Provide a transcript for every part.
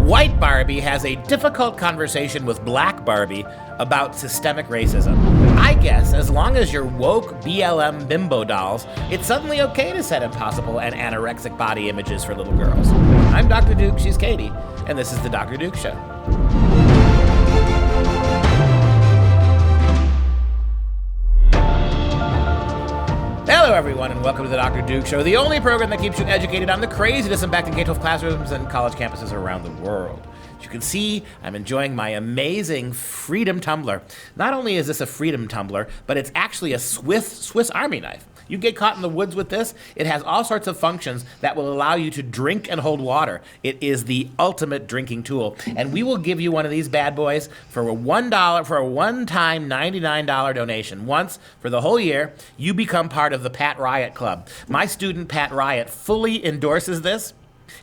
White Barbie has a difficult conversation with Black Barbie about systemic racism. I guess as long as you're woke BLM bimbo dolls, it's suddenly okay to set impossible and anorexic body images for little girls. I'm Dr. Duke, she's Katie, and this is The Dr. Duke Show. Hello, everyone, and welcome to The Dr. Duke Show, the only program that keeps you educated on the craziness impacting K-12 classrooms and college campuses around the world. As you can see, I'm enjoying my amazing Freedom Tumbler. Not only is this a Freedom Tumbler, but it's actually a Swiss Army knife. You get caught in the woods with this, it has all sorts of functions that will allow you to drink and hold water. It is the ultimate drinking tool. And we will give you one of these bad boys for $1 for a one-time $99 donation. Once for the whole year, you become part of the Pat Riot Club. My student, Pat Riot, fully endorses this.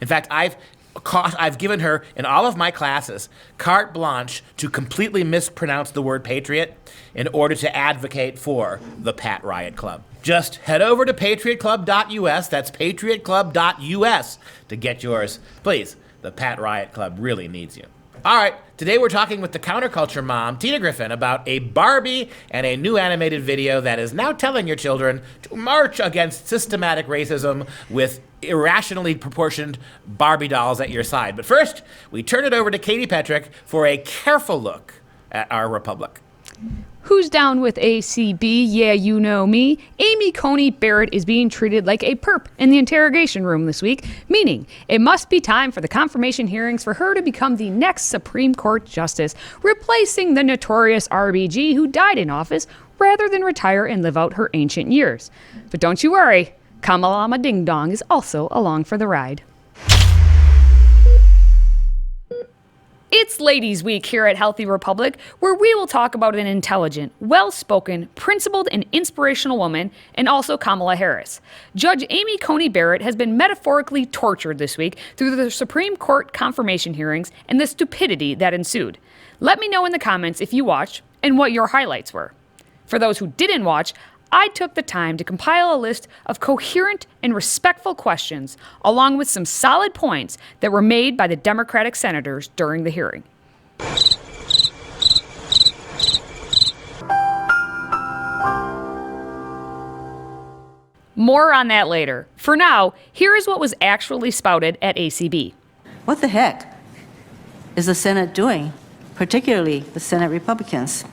In fact, I've given her, in all of my classes, carte blanche to completely mispronounce the word patriot in order to advocate for the Pat Riot Club. Just head over to patriotclub.us, that's patriotclub.us, to get yours. Please, the Pat Riot Club really needs you. All right, today we're talking with the counterculture mom, Tina Griffin, about a Barbie and a new animated video that is now telling your children to march against systematic racism with irrationally proportioned Barbie dolls at your side. But first, we turn it over to Katie Petrick for a careful look at our republic. Who's down with ACB? Yeah, you know me. Amy Coney Barrett is being treated like a perp in the interrogation room this week, meaning it must be time for the confirmation hearings for her to become the next Supreme Court justice, replacing the notorious RBG who died in office rather than retire and live out her ancient years. But don't you worry, Kamalama Ding Dong is also along for the ride. It's Ladies' Week here at Healthy Republic, where we will talk about an intelligent, well-spoken, principled, and inspirational woman, and also Kamala Harris. Judge Amy Coney Barrett has been metaphorically tortured this week through the Supreme Court confirmation hearings and the stupidity that ensued. Let me know in the comments if you watched and what your highlights were. For those who didn't watch, I took the time to compile a list of coherent and respectful questions, along with some solid points that were made by the Democratic senators during the hearing. More on that later. For now, here is what was actually spouted at ACB. What the heck is the Senate doing, particularly the Senate Republicans?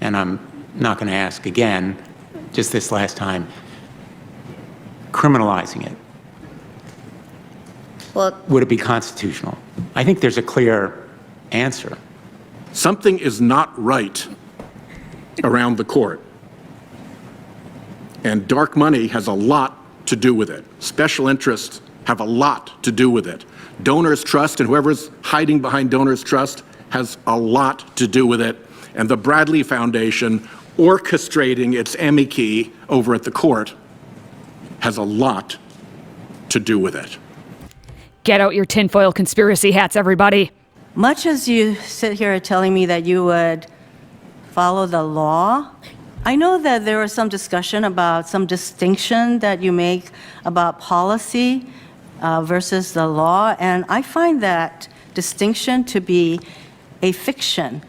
And I'm not going to ask again, just this last time, criminalizing it. Well, would it be constitutional? I think there's a clear answer. Something is not right around the court. And dark money has a lot to do with it. Special interests have a lot to do with it. Donors' trust and whoever's hiding behind donors' trust has a lot to do with it. And the Bradley Foundation orchestrating its amici over at the court has a lot to do with it. Get out your tinfoil conspiracy hats, everybody. much as you sit here telling me that you would follow the law, I know that there was some discussion about some distinction that you make about policy versus the law, and I find that distinction to be a fiction,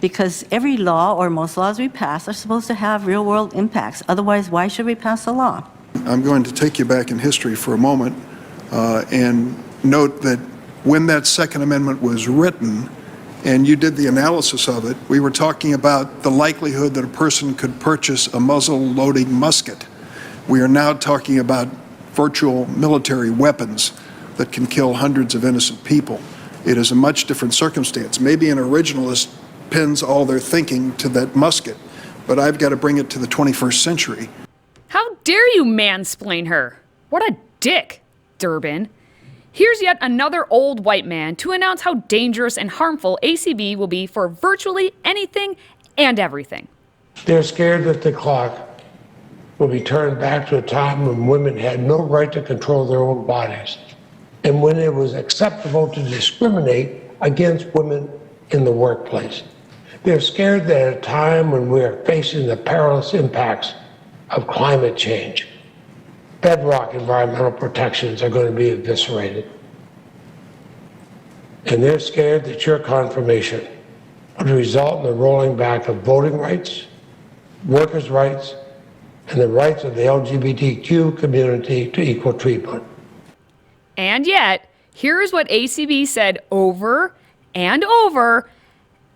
because every law, or most laws we pass, are supposed to have real-world impacts. Otherwise, why should we pass a law? I'm going to take you back in history for a moment and note that when that Second Amendment was written, and you did the analysis of it, we were talking about the likelihood that a person could purchase a muzzle-loading musket. We are now talking about virtual military weapons that can kill hundreds of innocent people. It is a much different circumstance. Maybe an originalist pins all their thinking to that musket, but I've got to bring it to the 21st century. How dare you mansplain her? What a dick, Durbin. Here's yet another old white man to announce how dangerous and harmful ACB will be for virtually anything and everything. They're scared that the clock will be turned back to a time when women had no right to control their own bodies, and when it was acceptable to discriminate against women in the workplace. They're scared that at a time when we are facing the perilous impacts of climate change bedrock environmental protections are going to be eviscerated. And they're scared that your confirmation would result in the rolling back of voting rights, workers' rights, and the rights of the LGBTQ community to equal treatment. And yet, here's what ACB said over and over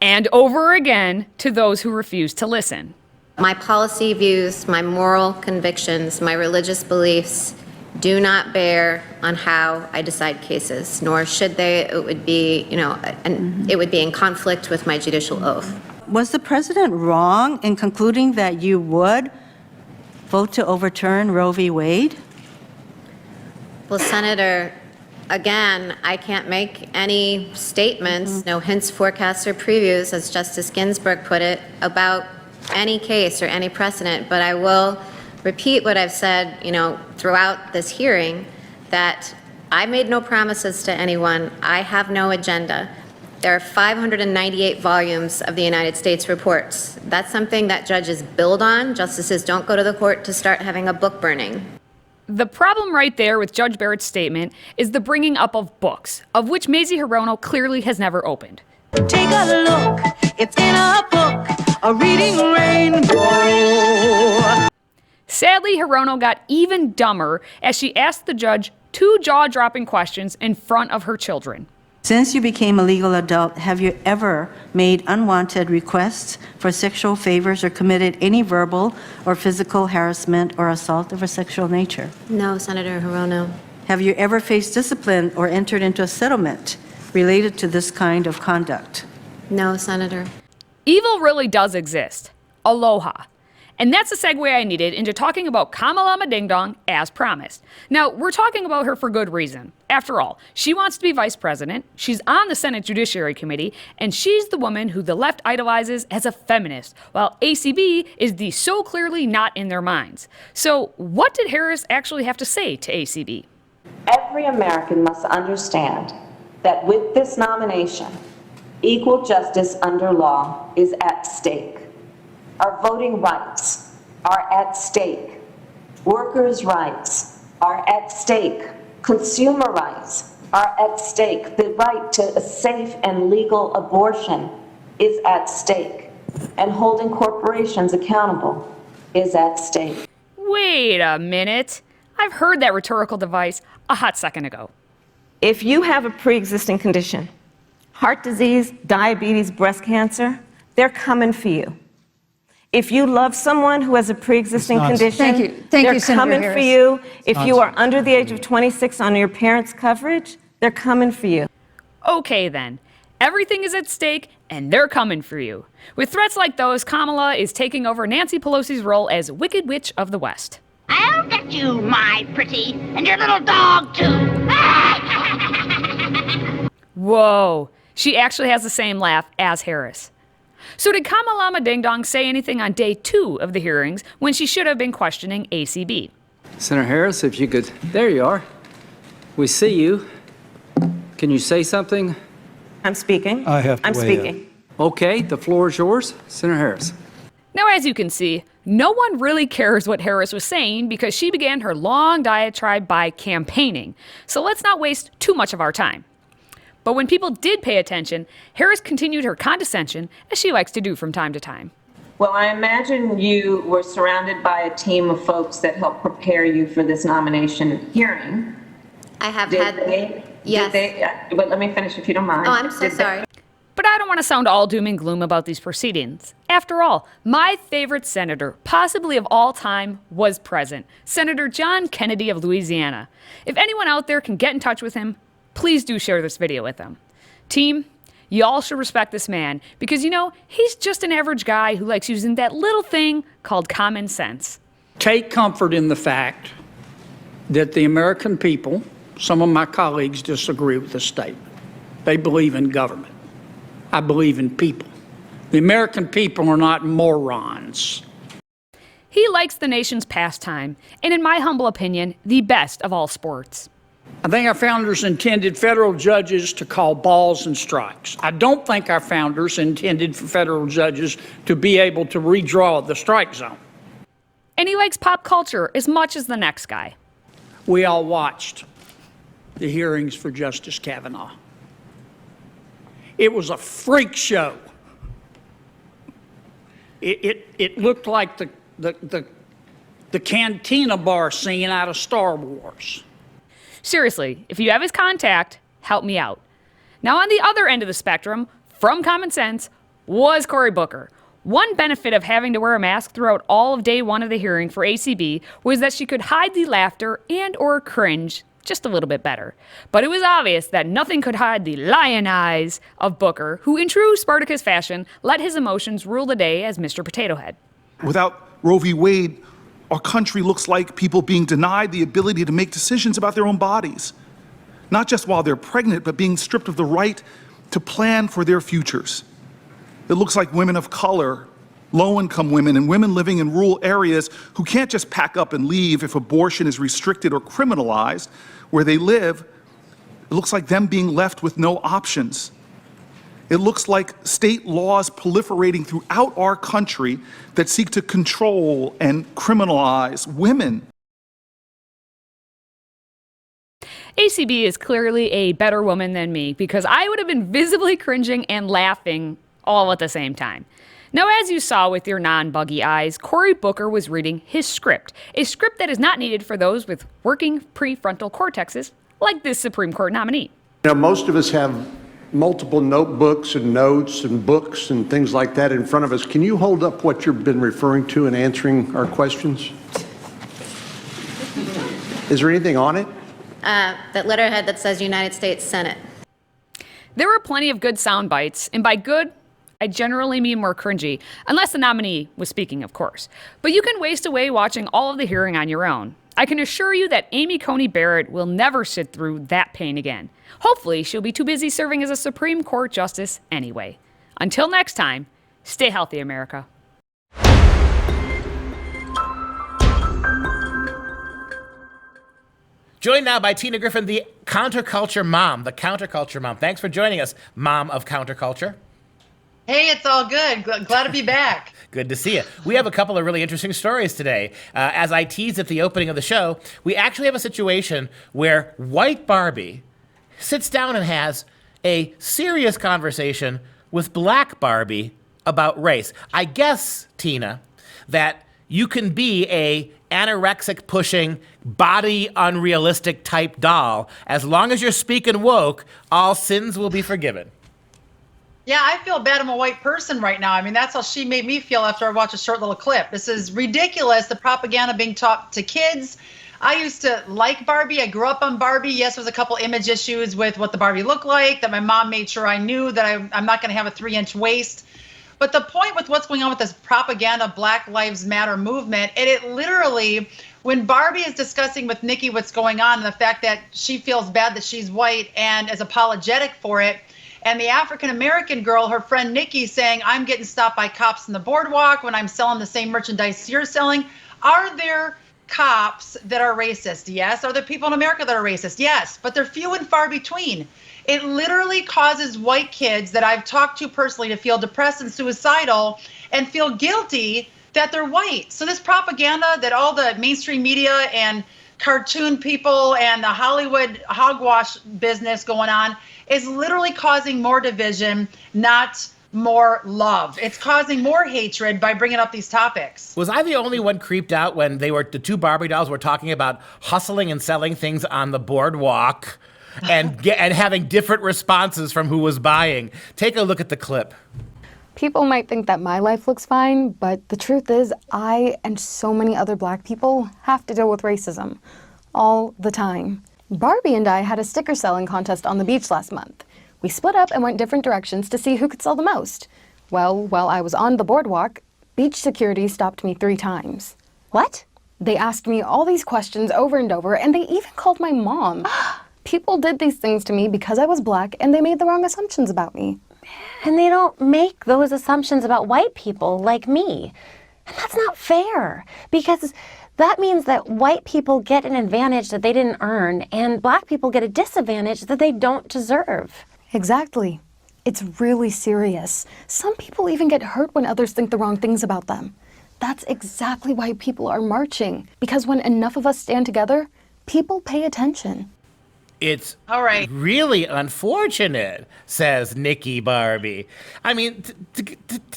and over again to those who refused to listen. My policy views, my moral convictions, my religious beliefs do not bear on how I decide cases, nor should they. It would be, it would be in conflict with my judicial oath. Was the president wrong in concluding that you would vote to overturn Roe v. Wade? Well, Senator, again, I can't make any statements, no hints, forecasts, or previews, as Justice Ginsburg put it, about any case or any precedent, but I will repeat what I've said, throughout this hearing, that I made no promises to anyone. I have no agenda. There are 598 volumes of the United States reports. That's something that judges build on. Justices don't go to the court to start having a book burning. The problem right there with Judge Barrett's statement is the bringing up of books, of which Mazie Hirono clearly has never opened. Take a look, it's in a book, a reading rainbow. Sadly, Hirono got even dumber as she asked the judge 2 jaw-dropping questions in front of her children. Since you became a legal adult, have you ever made unwanted requests for sexual favors or committed any verbal or physical harassment or assault of a sexual nature? No, Senator Hirono. Have you ever faced discipline or entered into a settlement related to this kind of conduct? No, Senator. Evil really does exist. Aloha. And that's the segue I needed into talking about Kamala Ding Dong as promised. Now, we're talking about her for good reason. After all, she wants to be vice president, she's on the Senate Judiciary Committee, and she's the woman who the left idolizes as a feminist, while ACB is the so clearly not in their minds. So what did Harris actually have to say to ACB? Every American must understand that with this nomination, equal justice under law is at stake. Our voting rights are at stake. Workers' rights are at stake. Consumer rights are at stake. The right to a safe and legal abortion is at stake. And holding corporations accountable is at stake. Wait a minute. I've heard that rhetorical device a hot second ago. If you have a pre-existing condition, heart disease, diabetes, breast cancer, they're coming for you. If you love someone who has a pre-existing condition, they're coming for you. If you are under the age of 26 on your parents' coverage, they're coming for you. Okay then. Everything is at stake, and they're coming for you. With threats like those, Kamala is taking over Nancy Pelosi's role as Wicked Witch of the West. I'll get you, my pretty, and your little dog, too. Whoa. She actually has the same laugh as Harris. So did Kamala Ding Dong say anything on day 2 of the hearings when she should have been questioning ACB? Senator Harris, if you could, there you are. We see you. Can you say something? I'm speaking. I'm speaking. Okay, the floor is yours. Senator Harris. Now, as you can see, no one really cares what Harris was saying because she began her long diatribe by campaigning. So let's not waste too much of our time. But when people did pay attention, Harris continued her condescension, as she likes to do from time to time. Well, I imagine you were surrounded by a team of folks that helped prepare you for this nomination hearing. I have Did had. they? Yes. Did they, but let me finish if you don't mind. Oh, I'm so Did they- sorry. But I don't want to sound all doom and gloom about these proceedings. After all, my favorite senator, possibly of all time, was present. Senator John Kennedy of Louisiana. If anyone out there can get in touch with him, please do share this video with them. Team, y'all should respect this man because, he's just an average guy who likes using that little thing called common sense. Take comfort in the fact that the American people, some of my colleagues disagree with this statement. They believe in government. I believe in people. The American people are not morons. He likes the nation's pastime, and in my humble opinion, the best of all sports. I think our founders intended federal judges to call balls and strikes. I don't think our founders intended for federal judges to be able to redraw the strike zone. And he likes pop culture as much as the next guy. We all watched the hearings for Justice Kavanaugh. It was a freak show. It looked like the cantina bar scene out of Star Wars. Seriously, if you have his contact, help me out. Now, on the other end of the spectrum, from common sense, was Cory Booker. One benefit of having to wear a mask throughout all of day one of the hearing for ACB was that she could hide the laughter and or cringe just a little bit better. But it was obvious that nothing could hide the lion eyes of Booker, who in true Spartacus fashion let his emotions rule the day as Mr. Potato Head. Without Roe v. Wade, our country looks like people being denied the ability to make decisions about their own bodies. Not just while they're pregnant, but being stripped of the right to plan for their futures. It looks like women of color, low-income women, and women living in rural areas who can't just pack up and leave if abortion is restricted or criminalized where they live. It looks like them being left with no options. It looks like state laws proliferating throughout our country that seek to control and criminalize women. ACB is clearly a better woman than me because I would have been visibly cringing and laughing all at the same time. Now, as you saw with your non-buggy eyes, Cory Booker was reading his script, a script that is not needed for those with working prefrontal cortexes like this Supreme Court nominee. You know, most of us have multiple notebooks and notes and books and things like that in front of us. Can you hold up what you've been referring to in answering our questions? Is there anything on it? That letterhead that says United States Senate. There were plenty of good sound bites, and by good, I generally mean more cringy, unless the nominee was speaking, of course. But you can waste away watching all of the hearing on your own. I can assure you that Amy Coney Barrett will never sit through that pain again. Hopefully, she'll be too busy serving as a Supreme Court justice anyway. Until next time, stay healthy, America. Joined now by Tina Griffin, the counterculture mom. Thanks for joining us, mom of counterculture. Hey, it's all good. Glad to be back. Good to see you. We have a couple of really interesting stories today. As I teased at the opening of the show, we actually have a situation where white Barbie sits down and has a serious conversation with black Barbie about race. I guess, Tina, that you can be a anorexic pushing, body unrealistic type doll. As long as you're speaking woke, all sins will be forgiven. Yeah, I feel bad I'm a white person right now. I mean, that's how she made me feel after I watched a short little clip. This is ridiculous, the propaganda being taught to kids. I used to like Barbie. I grew up on Barbie. Yes, there was a couple image issues with what the Barbie looked like, that my mom made sure I knew that I'm not going to have a 3-inch waist. But the point with what's going on with this propaganda Black Lives Matter movement, it literally, when Barbie is discussing with Nikki what's going on and the fact that she feels bad that she's white and is apologetic for it, and the African-American girl, her friend Nikki, saying, I'm getting stopped by cops in the boardwalk when I'm selling the same merchandise you're selling. Are there cops that are racist? Yes. Are there people in America that are racist? Yes. But they're few and far between. It literally causes white kids that I've talked to personally to feel depressed and suicidal and feel guilty that they're white. So this propaganda that all the mainstream media and cartoon people and the Hollywood hogwash business going on is literally causing more division, not more love. It's causing more hatred by bringing up these topics. Was I the only one creeped out when the two Barbie dolls were talking about hustling and selling things on the boardwalk and having different responses from who was buying? Take a look at the clip. People might think that my life looks fine, but the truth is I and so many other Black people have to deal with racism all the time. Barbie and I had a sticker selling contest on the beach last month. We split up and went different directions to see who could sell the most. Well, while I was on the boardwalk, beach security stopped me 3 times. What? They asked me all these questions over and over, and they even called my mom. People did these things to me because I was Black, and they made the wrong assumptions about me. And they don't make those assumptions about white people like me. And that's not fair, because that means that white people get an advantage that they didn't earn, and Black people get a disadvantage that they don't deserve. Exactly. It's really serious. Some people even get hurt when others think the wrong things about them. That's exactly why people are marching, because when enough of us stand together, People pay attention. It's all right. Really unfortunate, says Nikki Barbie. I mean,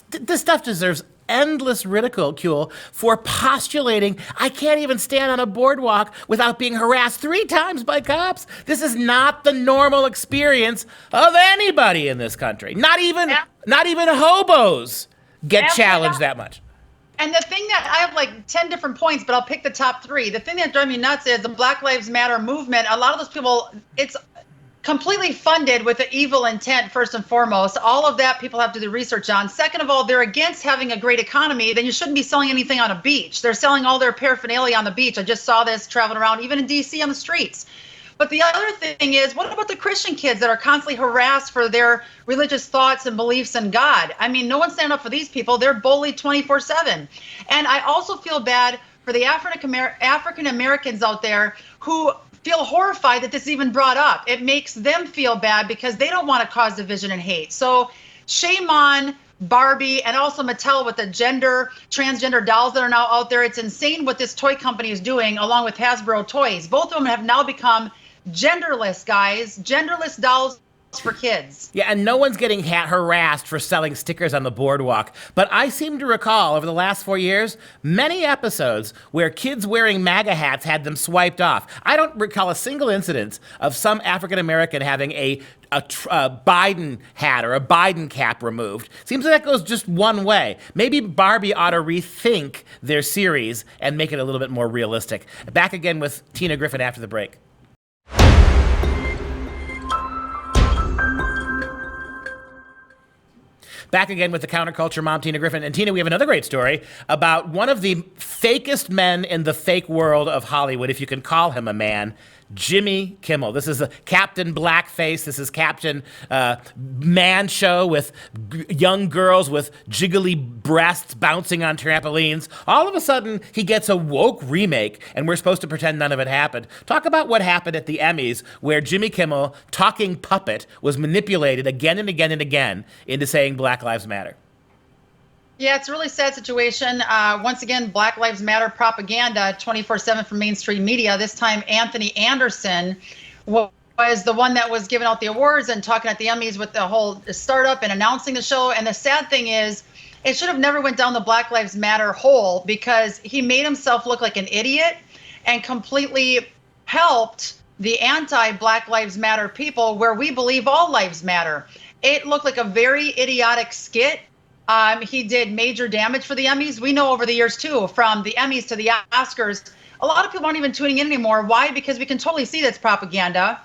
this stuff deserves endless ridicule for postulating I can't even stand on a boardwalk without being harassed 3 times by cops. This is not the normal experience of anybody in this country. Not even hobos get challenged that much. And the thing that I have like 10 different points, but I'll pick the top 3. The thing that drives me nuts is the Black Lives Matter movement. A lot of those people, it's completely funded with an evil intent, first and foremost. All of that people have to do research on. Second of all, they're against having a great economy. Then you shouldn't be selling anything on a beach. They're selling all their paraphernalia on the beach. I just saw this traveling around, even in D.C. on the streets. But the other thing is, what about the Christian kids that are constantly harassed for their religious thoughts and beliefs in God? I mean, no one's standing up for these people. They're bullied 24/7. And I also feel bad for the African Americans out there who feel horrified that this is even brought up. It makes them feel bad because they don't want to cause division and hate. So shame on Barbie and also Mattel with the transgender dolls that are now out there. It's insane what this toy company is doing along with Hasbro toys. Both of them have now become genderless, guys. Genderless dolls for kids. Yeah, and no one's getting harassed for selling stickers on the boardwalk. But I seem to recall over the last 4 years, many episodes where kids wearing MAGA hats had them swiped off. I don't recall a single incident of some African American having a Biden hat or a Biden cap removed. Seems like that goes just one way. Maybe Barbie ought to rethink their series and make it a little bit more realistic. Back again with Tina Griffin after the break. Back again with the counterculture mom, Tina Griffin. And Tina, we have another great story about one of the fakest men in the fake world of Hollywood, if you can call him a man, Jimmy Kimmel. This is a Captain Blackface. This is Captain Man Show with young girls with jiggly breasts bouncing on trampolines. All of a sudden, he gets a woke remake, and we're supposed to pretend none of it happened. Talk about what happened at the Emmys, where Jimmy Kimmel, talking puppet, was manipulated again and again and again into saying Black Lives Matter. Yeah, it's a really sad situation. Once again, Black Lives Matter propaganda 24/7 from mainstream media. This time, Anthony Anderson was the one that was giving out the awards and talking at the Emmys with the whole startup and announcing the show. And the sad thing is, it should have never went down the Black Lives Matter hole because he made himself look like an idiot and completely helped the anti-Black Lives Matter people where we believe all lives matter. It looked like a very idiotic skit. He did major damage for the Emmys. We know over the years, too, from the Emmys to the Oscars, a lot of people aren't even tuning in anymore. Why? Because we can totally see that's propaganda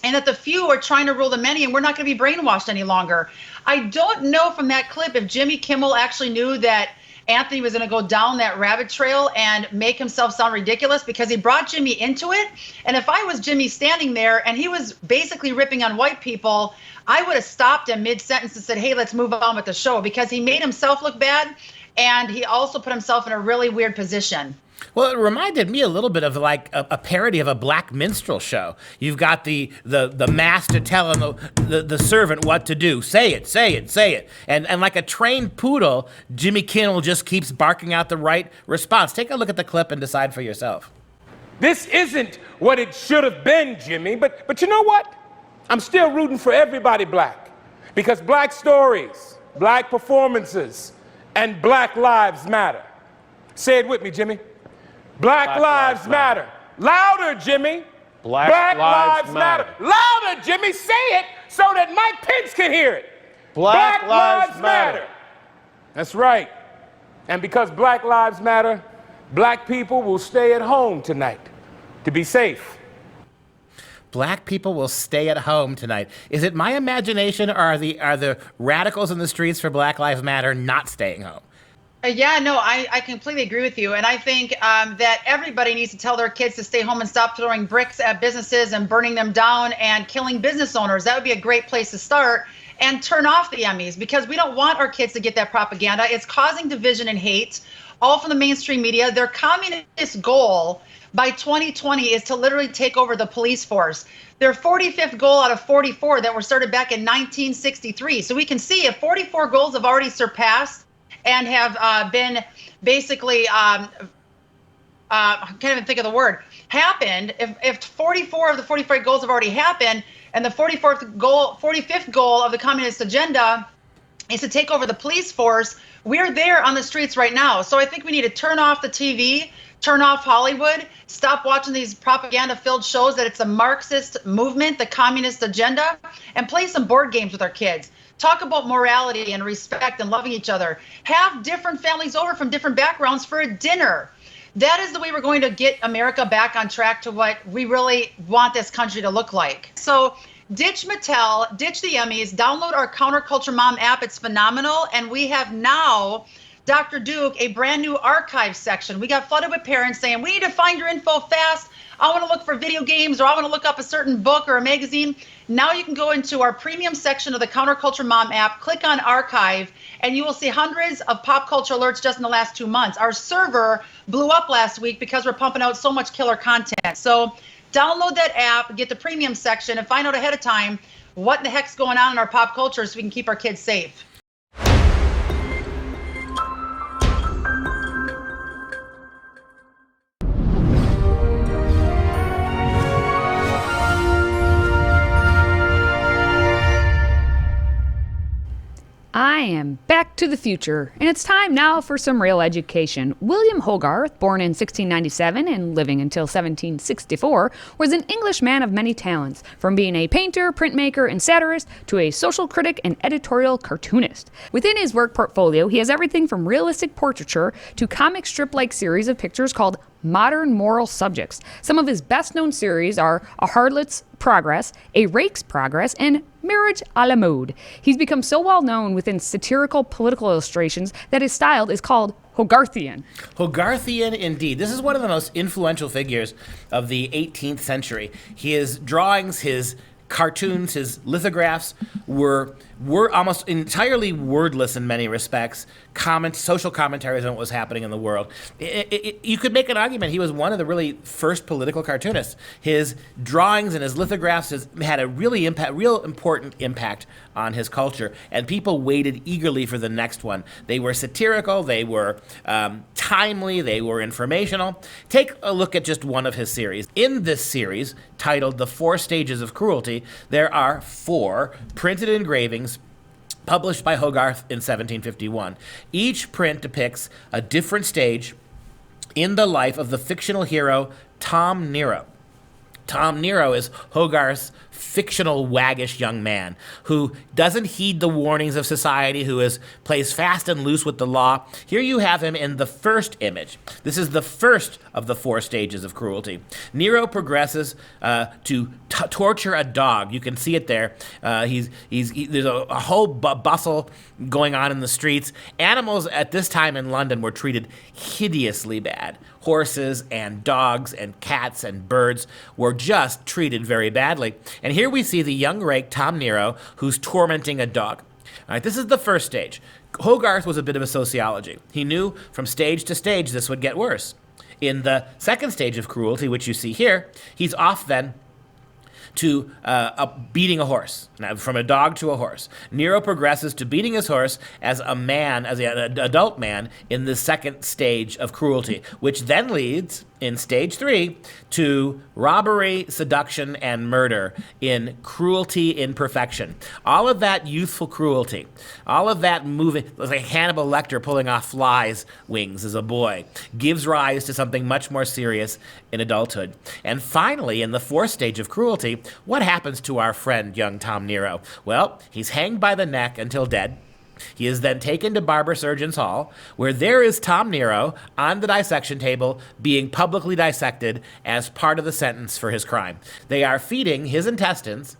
and that the few are trying to rule the many, and we're not going to be brainwashed any longer. I don't know from that clip if Jimmy Kimmel actually knew that Anthony was going to go down that rabbit trail and make himself sound ridiculous because he brought Jimmy into it. And if I was Jimmy standing there and he was basically ripping on white people, I would have stopped him mid-sentence and said, hey, let's move on with the show, because he made himself look bad and he also put himself in a really weird position. Well, it reminded me a little bit of like a parody of a black minstrel show. You've got the master telling the servant what to do. Say it, say it, say it. And like a trained poodle, Jimmy Kimmel just keeps barking out the right response. Take a look at the clip and decide for yourself. This isn't what it should have been, Jimmy, but you know what? I'm still rooting for everybody black, because black stories, black performances, and Black Lives Matter. Say it with me, Jimmy. Black Lives Matter. Louder, Jimmy. Black Lives Matter. Louder, Jimmy. Say it so that Mike Pence can hear it. Black Lives Matter. That's right. And because Black Lives Matter, black people will stay at home tonight to be safe. Black people will stay at home tonight. Is it my imagination, or are the radicals in the streets for Black Lives Matter not staying home? Yeah, no, I completely agree with you. And I think that everybody needs to tell their kids to stay home and stop throwing bricks at businesses and burning them down and killing business owners. That would be a great place to start. And turn off the Emmys, because we don't want our kids to get that propaganda. It's causing division and hate, all from the mainstream media. Their communist goal by 2020 is to literally take over the police force. Their 45th goal out of 44 that were started back in 1963. So we can see if 44 goals have already surpassed and have been basically I can't even think of the word, happened, if 44 of the 45 goals have already happened, and the 45th goal of the communist agenda is to take over the police force, we're there on the streets right now. So I think we need to turn off the TV, turn off Hollywood, stop watching these propaganda-filled shows that it's a Marxist movement, the communist agenda, and play some board games with our kids. Talk about morality and respect and loving each other. Have different families over from different backgrounds for a dinner. That is the way we're going to get America back on track to what we really want this country to look like. So ditch Mattel, ditch the Emmys, download our Counterculture Mom app. It's phenomenal. And we have now, Dr. Duke, a brand new archive section. We got flooded with parents saying, we need to find your info fast. I want to look for video games, or I want to look up a certain book or a magazine. Now you can go into our premium section of the Counterculture Mom app, click on archive, and you will see hundreds of pop culture alerts just in the last 2 months. Our server blew up last week because we're pumping out so much killer content. So download that app, get the premium section, and find out ahead of time what the heck's going on in our pop culture so we can keep our kids safe. I am back to the future, and it's time now for some real education. William Hogarth, born in 1697 and living until 1764, was an English man of many talents, from being a painter, printmaker, and satirist to a social critic and editorial cartoonist. Within his work portfolio, he has everything from realistic portraiture to comic strip-like series of pictures called modern moral subjects. Some of his best-known series are A Harlot's Progress, A Rake's Progress, and Marriage a la Mode. He's become so well known within satirical political illustrations that his style is called Hogarthian. Hogarthian, indeed. This is one of the most influential figures of the 18th century. His drawings, his cartoons, his lithographs were almost entirely wordless in many respects. Social commentaries on what was happening in the world. You could make an argument he was one of the really first political cartoonists. His drawings and his lithographs had a real important impact on his culture, and people waited eagerly for the next one. They were satirical, they were timely, they were informational. Take a look at just one of his series. In this series, titled The 4 Stages of Cruelty, there are 4 printed engravings published by Hogarth in 1751. Each print depicts a different stage in the life of the fictional hero Tom Nero. Tom Nero is Hogarth's fictional waggish young man who doesn't heed the warnings of society, who plays fast and loose with the law. Here you have him in the first image. This is the first of the 4 stages of cruelty. Nero progresses to torture a dog. You can see it there. There's a whole bustle going on in the streets. Animals at this time in London were treated hideously bad. Horses and dogs and cats and birds were just treated very badly. And here we see the young rake, Tom Nero, who's tormenting a dog. All right, this is the first stage. Hogarth was a bit of a sociology. He knew from stage to stage this would get worse. In the second stage of cruelty, which you see here, he's off then to beating a horse. Now, from a dog to a horse. Nero progresses to beating his horse as an adult man in the second stage of cruelty, which then leads, in stage 3, to robbery, seduction, and murder in Cruelty in Perfection. All of that youthful cruelty, all of that moving, like Hannibal Lecter pulling off flies' wings as a boy, gives rise to something much more serious in adulthood. And finally, in the 4th stage of cruelty, what happens to our friend, young Tom Nero? Well, he's hanged by the neck until dead. He is then taken to Barber Surgeon's Hall, where there is Tom Nero on the dissection table being publicly dissected as part of the sentence for his crime. They are feeding his intestines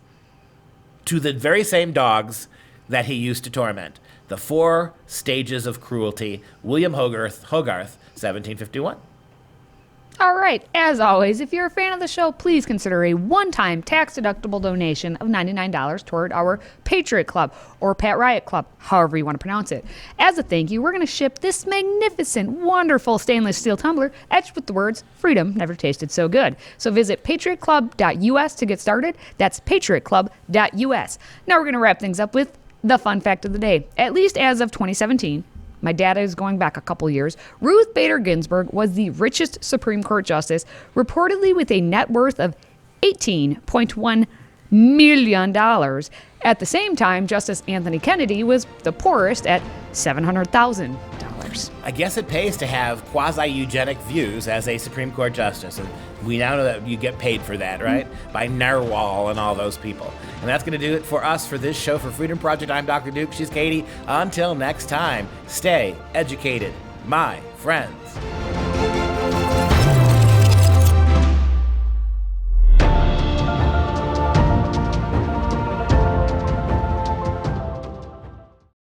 to the very same dogs that he used to torment. The 4 stages of cruelty, William Hogarth, 1751. All right, as always, if you're a fan of the show, please consider a one-time tax-deductible donation of $99 toward our Patriot Club, or Pat Riot Club, however you want to pronounce it. As a thank you, we're going to ship this magnificent, wonderful stainless steel tumbler etched with the words, "Freedom never tasted so good." So visit patriotclub.us to get started. That's patriotclub.us. Now we're going to wrap things up with the fun fact of the day. At least as of 2017, My data is going back a couple years. Ruth Bader Ginsburg was the richest Supreme Court justice, reportedly with a net worth of $18.1 million. At the same time, Justice Anthony Kennedy was the poorest at $700,000. I guess it pays to have quasi-eugenic views as a Supreme Court justice. And we now know that you get paid for that, right? By Narwhal and all those people. And that's going to do it for us for this show. For Freedom Project, I'm Dr. Duke. She's Katie. Until next time, stay educated, my friends.